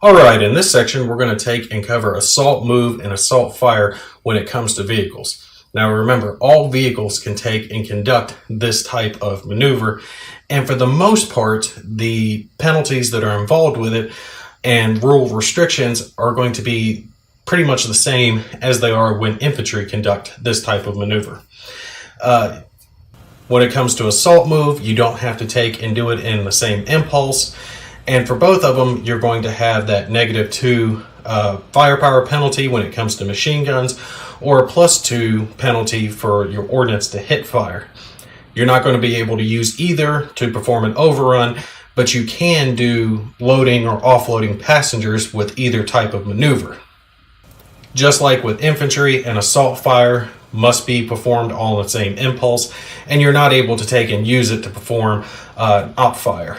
Alright, in this section we're going to take and cover assault move and assault fire when it comes to vehicles. Now remember, all vehicles can take and conduct this type of maneuver, and for the most part, the penalties that are involved with it and rule restrictions are going to be pretty much the same as they are when infantry conduct this type of maneuver. When it comes to assault move, you don't have to take and do it in the same impulse. And for both of them, you're going to have that -2 firepower penalty when it comes to machine guns, or a +2 penalty for your ordnance to hit fire. You're not going to be able to use either to perform an overrun, but you can do loading or offloading passengers with either type of maneuver. Just like with infantry, an assault fire must be performed all in the same impulse, and you're not able to take and use it to perform op fire.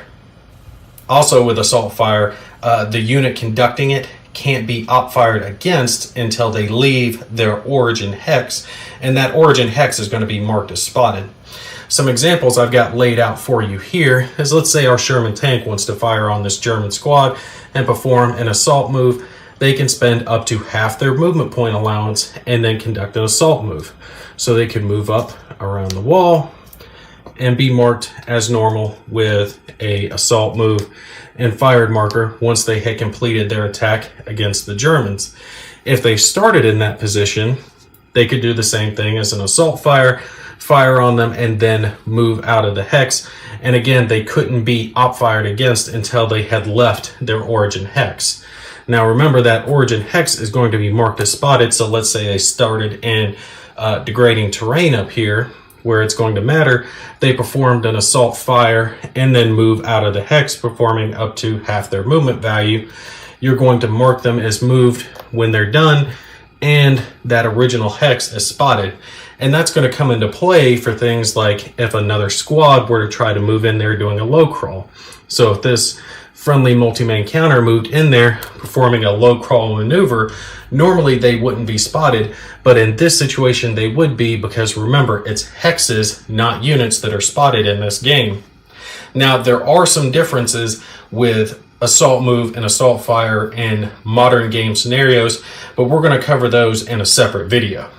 Also with assault fire, the unit conducting it can't be op fired against until they leave their origin hex, and that origin hex is going to be marked as spotted. Some examples I've got laid out for you here is, let's say our Sherman tank wants to fire on this German squad and perform an assault move. They can spend up to half their movement point allowance and then conduct an assault move. So they can move up around the wall and be marked as normal with a assault move and fired marker once they had completed their attack against the Germans. If they started in that position, they could do the same thing as an assault fire on them and then move out of the hex. And again, they couldn't be op fired against until they had left their origin hex. Now remember, that origin hex is going to be marked as spotted, so let's say they started in degrading terrain up here, where it's going to matter. They performed an assault fire and then move out of the hex, performing up to half their movement value. You're going to mark them as moved when they're done, and that original hex is spotted. And that's going to come into play for things like if another squad were to try to move in there doing a low crawl. So if this friendly multi-man counter moved in there performing a low crawl maneuver, normally they wouldn't be spotted, but in this situation they would be, because remember, it's hexes, not units, that are spotted in this game. Now there are some differences with assault move and assault fire in modern game scenarios, but we're going to cover those in a separate video.